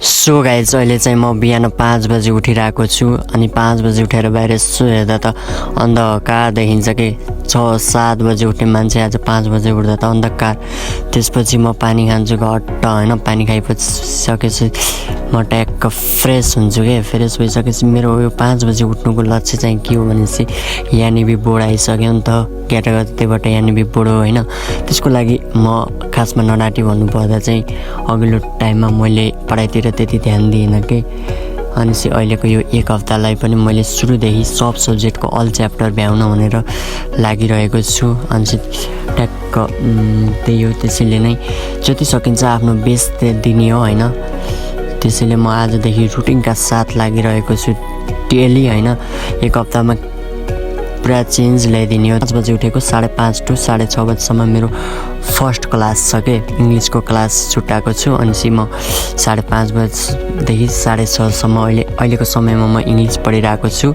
So guys अहिले चाहिँ म बिहान 5 बजे उठिरहेको छु अनि 5 बजे उठेर बाहिर यसो हेर्दा त अन्धकार देखिन्छ कि 6-7 बजे उठ्ने मान्छे आज 5 बजे उठ्दा त अन्धकार। त्यसपछि म पानी खान्छु घट्ट होइन, पानी खाइसकेपछि म ट्याक्क फ्रेस हुन्छु कि फ्रेस भइसकेपछि मेरो यो 5 बजे उठ्नुको लक्ष्य चाहिँ के हो भनेपछि यानिबी बोर्ड आइसक्यो नि त, क्याटागोरीबाट यानिबी बोर्ड हो होइन। त्यसको लागि म खासमा नडाटी भन्नुपर्दा चाहिँ अघिल्लो टाइममा मैले पढाइतिर त्यति ध्यान दिइनँ कि अनि चाहिँ अहिलेको यो एक हप्तालाई पनि मैले सुरुदेखि सब सब्जेक्टको अल च्याप्टर भ्याउन भनेर लागिरहेको छु। अनि चाहिँ ट्याक्क त्यही हो, त्यसैले नै जति सकिन्छ आफ्नो बेस्ट दिने हो होइन। त्यसैले म आजदेखि रुटिनका साथ लागिरहेको छु डेली होइन। एक हप्तामा पुरा चेन्ज ल्याइदिने हो। 5 बजे उठेको 5:30 to 6:30 बजीसम्म मेरो फर्स्ट क्लास छ कि इङ्ग्लिसको क्लास छुट्याएको छु। अनि चाहिँ म 5:30 बजीदेखि 6:30सम्म अहिलेको समयमा म इङ्ग्लिस पढिरहेको छु।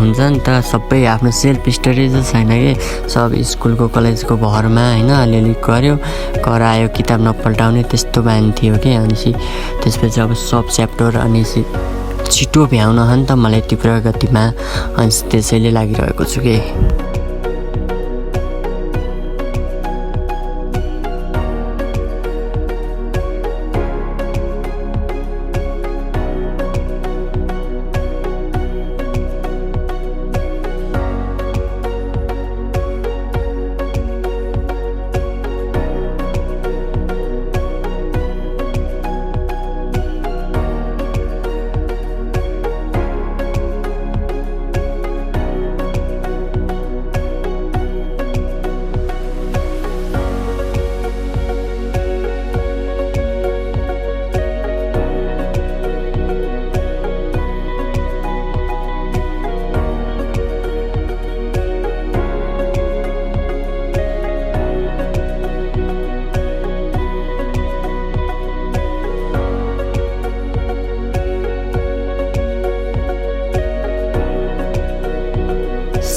हुन्छ नि त, सबै आफ्नो सेल्फ स्टडी चाहिँ छैन कि सब स्कुलको कलेजको भरमा होइन, अलिअलि गऱ्यो करायो किताब नपल्टाउने त्यस्तो बानी थियो कि। अनि चाहिँ त्यसपछि अब सब च्याप्टर अनि छिटो भ्याउन हो नि त मलाई तीव्र गतिमा, अनि त्यसैले लागिरहेको छु कि।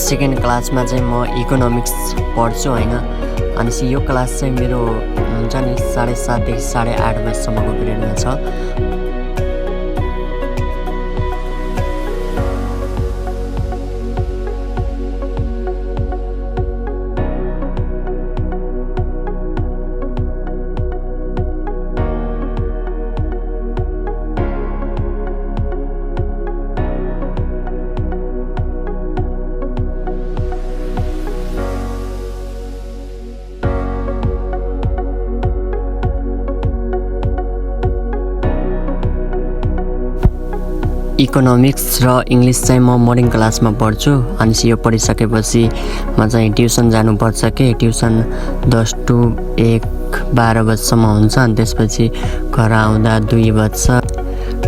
सेकेन्ड क्लासमा चाहिँ म इकोनोमिक्स पढ्छु होइन। अनि चाहिँ यो क्लास चाहिँ मेरो हुन्छ नि 7:30 देखि 8:30 बजीसम्मको पिरियडमा छ। इकोनोमिक्स र इङ्ग्लिस चाहिँ म मर्निङ क्लासमा पढ्छु। अनि चाहिँ यो पढिसकेपछि म चाहिँ ट्युसन जानुपर्छ कि, ट्युसन 10 to 1 12 बजीसम्म हुन्छ। अनि त्यसपछि घर आउँदा 2 बज्छ।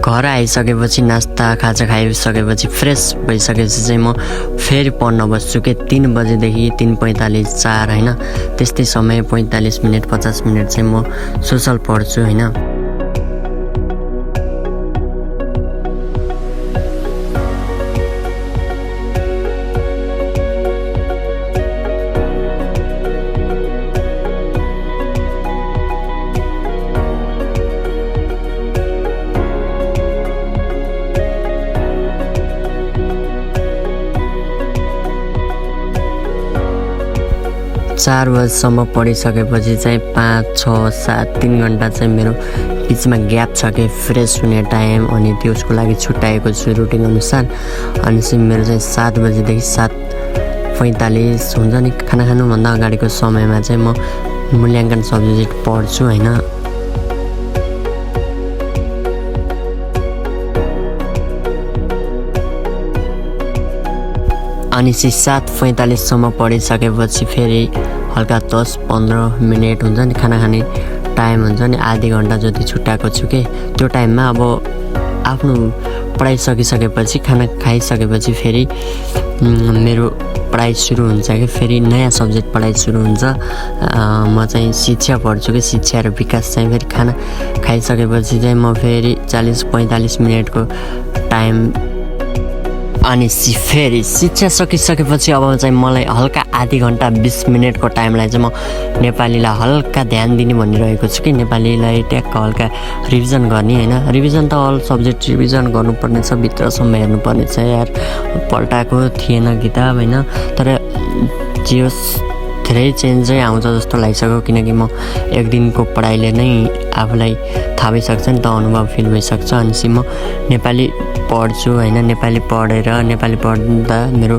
घर आइसकेपछि नास्ता खाजा खाइसकेपछि फ्रेस भइसकेपछि चाहिँ म फेरि पढ्न बस्छु कि 3 बजेदेखि 3:45 4 होइन, त्यस्तै समय 45 मिनट 50 मिनट चाहिँ म सोसल पढ्छु होइन। चार बजीसम्म पढिसकेपछि चाहिँ 5 6 7 3 घन्टा चाहिँ मेरो बिचमा ग्याप छ कि फ्रेस हुने टाइम, अनि त्यसको लागि छुट्याएको छु रुटिन अनुसार। अनि चाहिँ मेरो चाहिँ 7 बजेदेखि 7:45 हुन्छ नि, खाना खानुभन्दा अगाडिको समयमा चाहिँ म मूल्याङ्कन सब्जेक्ट पढ्छु होइन। अनि चाहिँ 7:45सम्म पढिसकेपछि फेरि हल्का 10-15 मिनट हुन्छ नि, खाना खाने टाइम हुन्छ नि, आधी घन्टा जति छुट्याएको छु कि। त्यो टाइममा अब आफ्नो पढाइ सकिसकेपछि खाना खाइसकेपछि फेरि मेरो पढाइ सुरु हुन्छ कि, फेरि नयाँ सब्जेक्ट पढाइ सुरु हुन्छ। म चाहिँ शिक्षा पढ्छु कि, शिक्षा र विकास चाहिँ फेरि खाना खाइसकेपछि चाहिँ म फेरि 40-45 मिनटको टाइम अनि फेरि शिक्षा सकिसकेपछि अब चाहिँ मलाई हल्का आधी घन्टा 20 मिनटको टाइमलाई चाहिँ म नेपालीलाई हल्का ध्यान दिने भनिरहेको छु कि नेपालीलाई ट्याक्क हल्का रिभिजन गर्ने होइन। रिभिजन त अल सब्जेक्ट रिभिजन गर्नुपर्ने छ, भित्रसम्म हेर्नुपर्ने छ यार। पल्टाएको थिएन किताब होइन, तर जे होस् धेरै चेन्जै आउँछ जस्तो लागिसक्यो, किनकि म एक दिनको पढाइले नै आफूलाई थाहा भइसक्छ नि त, अनुभव फिल भइसक्छ। अनि म नेपाली पढ्छु होइन। नेपाली पढ्दा मेरो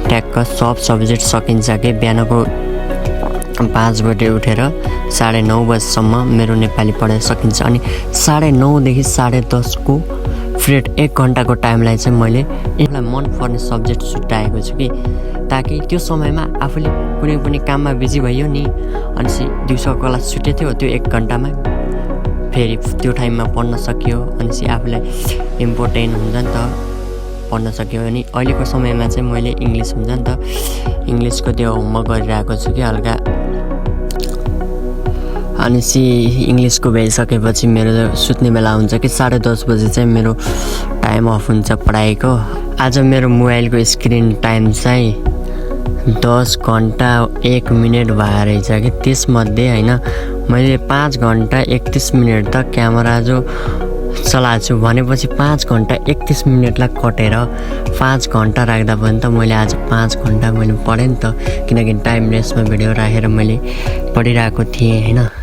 ट्याक्क सब सब्जेक्ट सकिन्छ कि बिहानको 5 बजे उठेर 9:30 बजीसम्म मेरो नेपाली पढाइ सकिन्छ। अनि 9:30 देखि 10:30 को पिरियड 1 घन्टाको टाइमलाई चाहिँ मैले यसलाई मनपर्ने सब्जेक्ट छुट्याएको छु कि, ताकि त्यो समयमा आफूले कुनै पनि काममा बिजी भयो नि, अनि दिउँसोको क्लास छुट्यो थियो, त्यो 1 घन्टामा फेरि त्यो टाइममा पढ्न सकियो। अनि आफूलाई इम्पोर्टेन्ट हुन्छ नि त, पढ्न सक्यो। अनि अहिलेको समयमा चाहिँ मैले इङ्ग्लिस हुन्छ नि त, इङ्ग्लिसको त्यो होमवर्क गरिरहेको छु कि हल्का। अनि इङ्ग्लिसको भइसकेपछि मेरो सुत्ने बेला हुन्छ कि 10:30 बजी चाहिँ मेरो टाइम अफ हुन्छ पढाइको। आज मेरो मोबाइलको स्क्रिन टाइम चाहिँ 10 घन्टा 1 मिनट भएर रहेछ कि, त्यसमध्ये होइन मैले 5 घन्टा 31 मिनट त क्यामेरा जो चलाएको छु भनेपछि 5 घन्टा 31 मिनटलाई कटेर 5 घन्टा राख्दा पनि त मैले आज 5 घन्टा मैले पढेँ नि त, किनकि टाइम लेसमा भिडियो राखेर मैले पढिरहेको थिएँ होइन।